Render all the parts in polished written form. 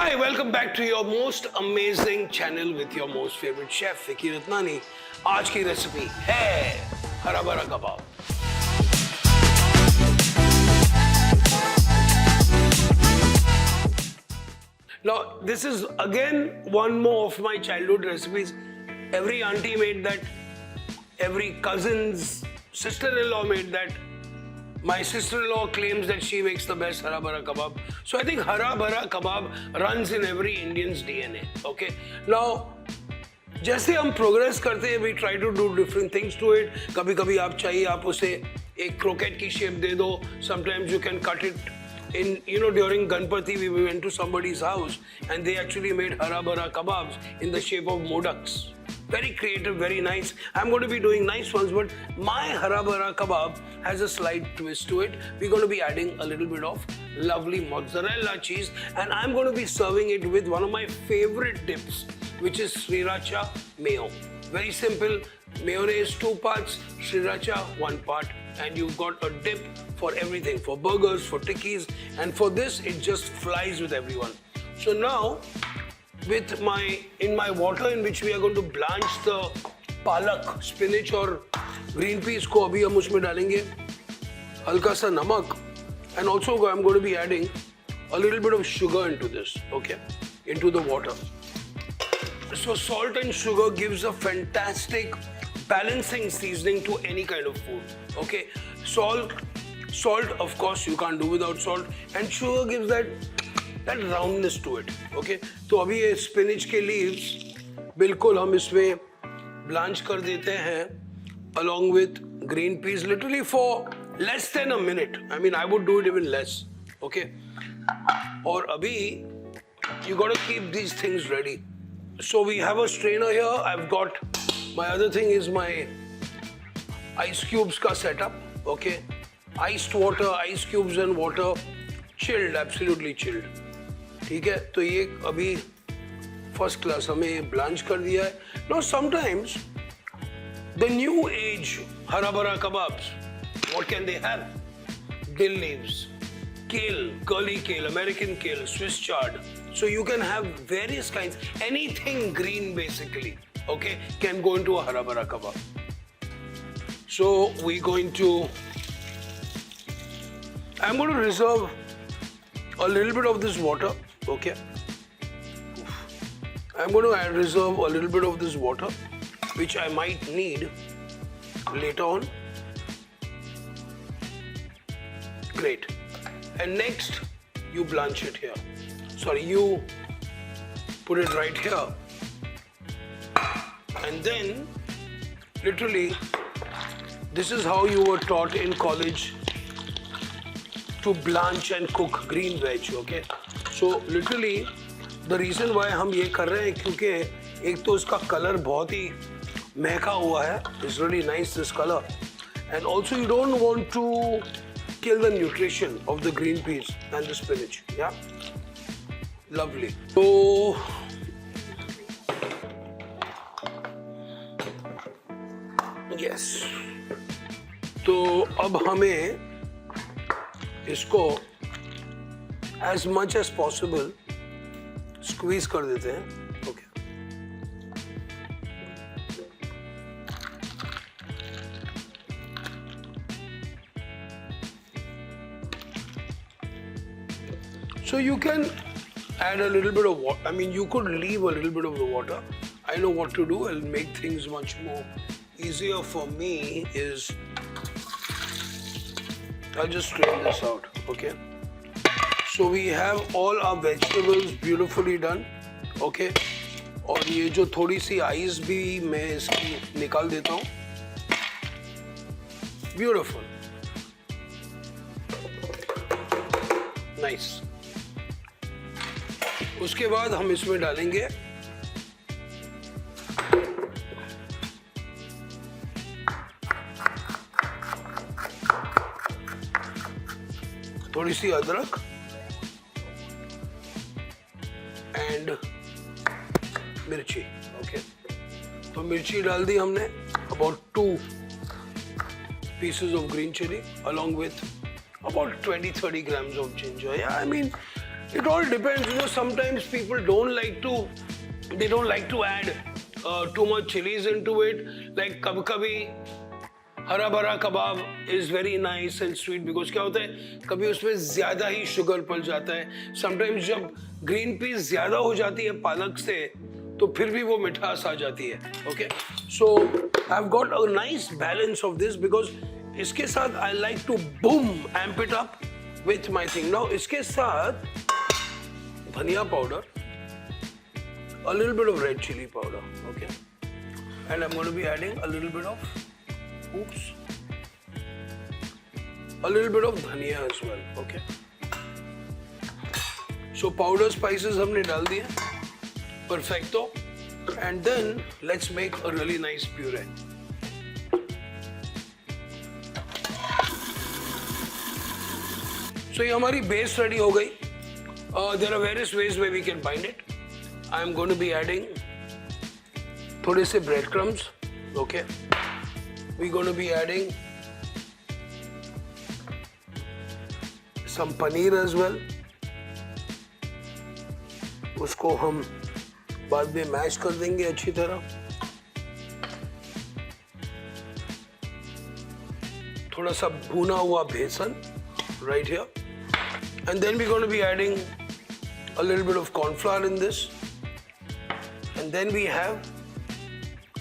Hi, welcome back to your most amazing channel with your most favorite chef, Vicky Ratnani. आज की recipe है हरा भरा कबाब. Now, this is again one more of my childhood recipes. Every auntie made that. Every cousin's sister-in-law made that. My sister-in-law claims that she makes the best Hara Bhara Kebab. So I think Hara Bhara Kebab runs in every Indian's DNA. Okay. Now, जैसे हम progress करते हैं, we try to do different things to it. कभी-कभी आप चाहिए आप उसे एक croquette की shape दे दो. Sometimes you can cut it in, during Ganpati we went to somebody's house and they actually made Hara Bhara Kebabs in the shape of modaks. Very creative, very nice. I'm going to be doing nice ones, but my Hara Bhara Kebab has a slight twist to it. We're going to be adding a little bit of lovely mozzarella cheese, and I'm going to be serving it with one of my favorite dips, which is sriracha mayo. Very simple. Mayonnaise 2 parts, sriracha 1 part, and you've got a dip for everything, for burgers, for tikkis, and for this it just flies with everyone. So now, in my water in which we are going to blanch the palak, spinach और green peas को अभी हम उसमें डालेंगे हल्का सा नमक, and also I'm going to be adding a little bit of sugar into this, okay, into the water. So salt and sugar gives a fantastic balancing seasoning to any kind of food, okay. Salt of course you can't do without salt, and sugar gives that roundness to it, okay. तो अभी ये spinach के leaves बिल्कुल हम इसमें blanch कर देते हैं along with green peas literally for less than a minute. I mean, I would do it even less, okay. और अभी you got to keep these things ready. So we have a strainer here. I've got my other thing is my ice cubes का setup, okay. Iced water, ice cubes and water, chilled, absolutely chilled. ठीक है, तो ये अभी first class हमें blanch कर दिया है. Now sometimes the new age हरा भरा kebabs, what can they have? Dill leaves, kale, curly kale, American kale, Swiss chard. So you can have various kinds, anything green basically, okay, can go into a hara bhara kebab. So I'm going to reserve a little bit of this water, okay. I'm going to reserve a little bit of this water, which I might need later on. Great. And next, you blanch it here. Sorry, you put it right here. And then, literally, this is how you were taught in college to blanch and cook green veg, okay. So literally the reason why हम ये कर रहे हैं क्योंकि एक तो इसका colour बहुत ही महका हुआ है, it's really nice this color, and also you don't want to kill the nutrition of the green peas and the spinach, yeah. Lovely. So yes, तो अब हमें इसको as much as possible squeeze कर देते हैं, okay. So you can add a little bit of water. I mean, you could leave a little bit of the water. I know what to do. I'll make things much more easier for me is I'll just strain this out, okay. So we have all our vegetables beautifully done, okay. और ये जो थोड़ी सी ice भी मैं इसकी निकाल देता हूँ. Beautiful, nice. उसके बाद हम इसमें डालेंगे थोड़ी सी अदरक एंड मिर्ची, ओके. तो मिर्ची डाल दी हमने, about 2 pieces of green chilli along with about 20-30 grams of ginger. Yeah, I mean, It all depends. You know, sometimes people don't like to add too much chilies into it. Like kabhi हरा भरा कबाब is very nice and sweet because क्या होता है कभी उसमें ज़्यादा ही sugar पड़ जाता है. Sometimes जब ग्रीन पीस ज़्यादा हो जाती है पालक से तो फिर भी वो मिठास आ जाती है. Okay, so I've got a nice balance of this because इसके साथ I like to boom amp it up with my thing. Now इसके साथ धनिया powder, a little bit of red chili powder, okay, and I'm going to be adding a little bit of a little bit of dhania as well, okay. So powder spices हमने डाल दिए, perfecto, and then let's make a really nice puree. So ये हमारी base ready हो गई. There are various ways where we can bind it. I am going to be adding थोड़े से breadcrumbs, okay. We're going to be adding some paneer as well. उसको हम बाद में मैश कर देंगे अच्छी तरह. थोड़ा सा भुना हुआ बेसन right here, and then we're going to be adding a little bit of corn flour in this, and then we have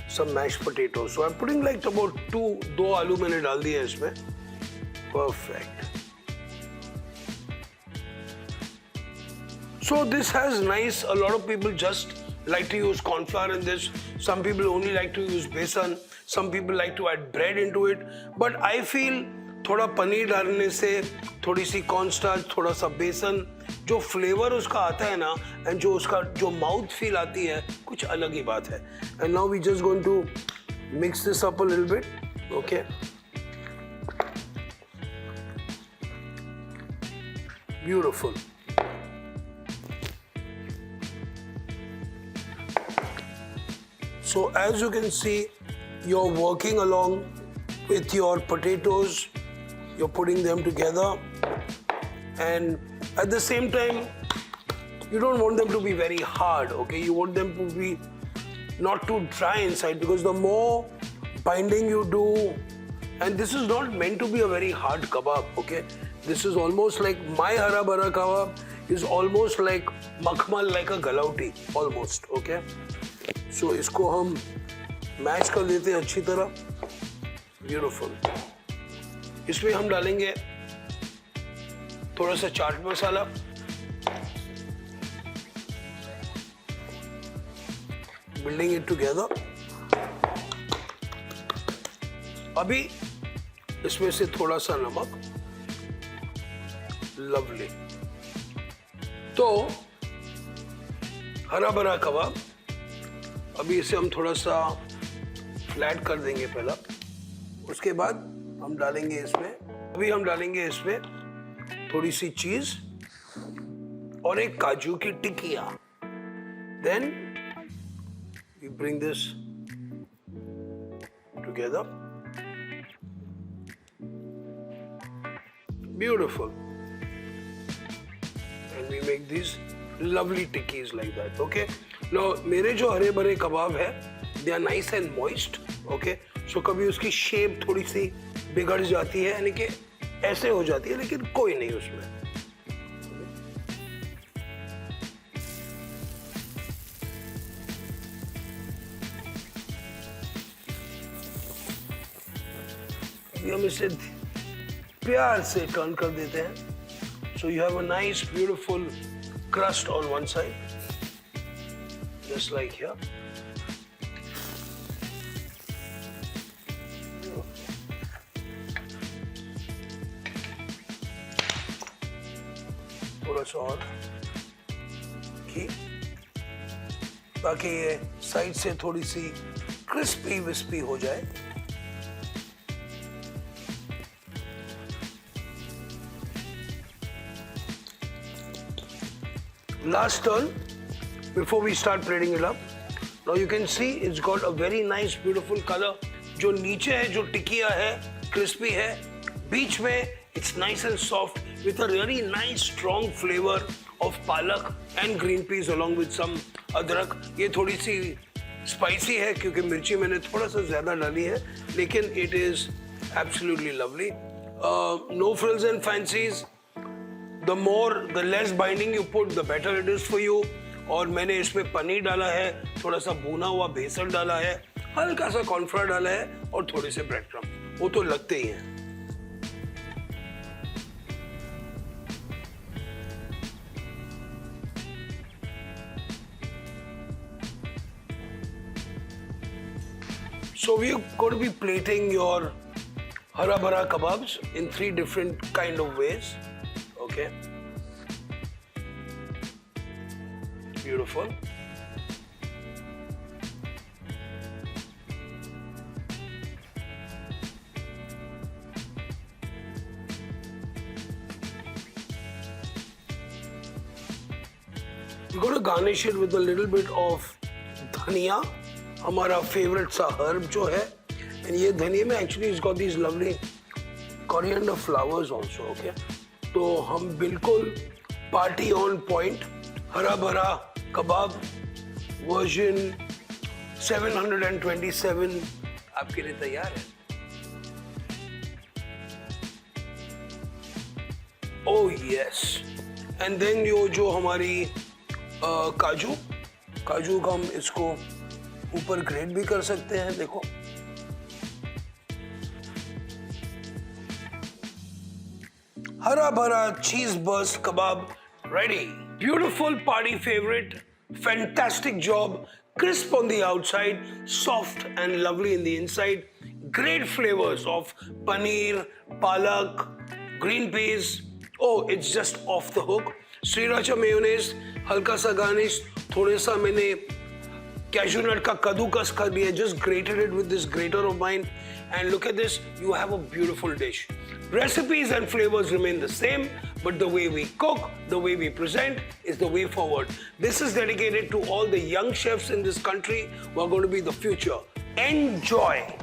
some mashed potatoes. So I'm putting like about दो आलू मैंने डाल दिए इसमें. Perfect. So this has nice. A lot of people just like to use corn flour in this. Some people only like to use besan. Some people like to add bread into it. But I feel थोड़ा पनीर डालने से थोड़ी सी cornstarch, थोड़ा सा बेसन, जो flavour उसका आता है ना, एंड जो उसका जो माउथ फील आती है, कुछ अलग ही बात है. And now we just going to mix this up a little bit, okay. Beautiful. So as you can see, you're working along with your potatoes. You're putting them together, and at the same time, you don't want them to be very hard, okay? You want them to be not too dry inside, because the more binding you do, and this is not meant to be a very hard kebab, okay? This is almost like my Hara Bhara kebab is almost like makhmal, like a galauti, almost, okay? So इसको हम mash कर देते हैं अच्छी तरह. Beautiful. इसमें हम डालेंगे थोड़ा सा chaat masala, building it together. अभी इसमें से थोड़ा सा नमक. लवली. तो हरा भरा कबाब, अभी इसे हम थोड़ा सा फ्लैट कर देंगे पहला. उसके बाद हम डालेंगे इसमें, अभी हम डालेंगे इसमें थोड़ी सी चीज और एक काजू की टिकिया. Then we bring this together. Beautiful. And we make this lovely tikkis like that, okay. Now मेरे जो हरे भरे कबाब है, they are nice and moist, okay. So कभी उसकी शेप थोड़ी सी बिगड़ जाती है, यानी कि ऐसे हो जाती है, लेकिन कोई नहीं उसमें. अभी हम इसे प्यार से टर्न कर देते हैं. So you have a nice beautiful crust on one side, just like here. थोड़ा सा और घी, ताकि ये साइड से थोड़ी सी क्रिस्पी विस्पी हो जाए. Last turn before we start plating it up. Now you can see it's got a very nice beautiful color. जो नीचे है, जो टिकिया है, crispy है. बीच में it's nice and soft with a really nice strong flavor of palak and green peas along with some अदरक. ये थोड़ी सी स्पाइसी है क्योंकि मिर्ची मैंने थोड़ा सा ज़्यादा डाली है, लेकिन it is absolutely lovely. No frills and fancies. The less binding you put, the better it is for you. और मैंने इसमें पनीर डाला है, थोड़ा सा भुना हुआ बेसन डाला है, हल्का सा कॉर्नफ्लोर डाला है और थोड़े से ब्रेड क्रम्ब. वो तो लगते ही हैं. So we're going to be plating your Hara Bhara Kebabs in 3 different kind of ways. Okay. Beautiful. We're going to garnish it with a little bit of dhania, हमारा favorite सा herb जो है, and ये धनिया में actually it's got these lovely coriander flowers also, okay? तो हम बिल्कुल party on point, हरा भरा कबाब वर्जन 727 आपके लिए तैयार है. Oh yes, and then यो जो हमारी काजू का हम इसको ऊपर ग्रेट भी कर सकते हैं. देखो हरा भरा cheese burst kebab ready. Beautiful party favorite, fantastic job, crisp on the outside, soft and lovely in the inside. Great flavors of paneer, palak, green peas. Oh, it's just off the hook. Sriracha mayonnaise, हल्का सा garnish, थोड़े सा मैंने cashew nut का कद्दूकस कर दिया, just grated it with this grater of mine, and look at this, you have a beautiful dish. Recipes and flavors remain the same, but the way we cook, the way we present is the way forward. This is dedicated to all the young chefs in this country who are going to be the future. Enjoy!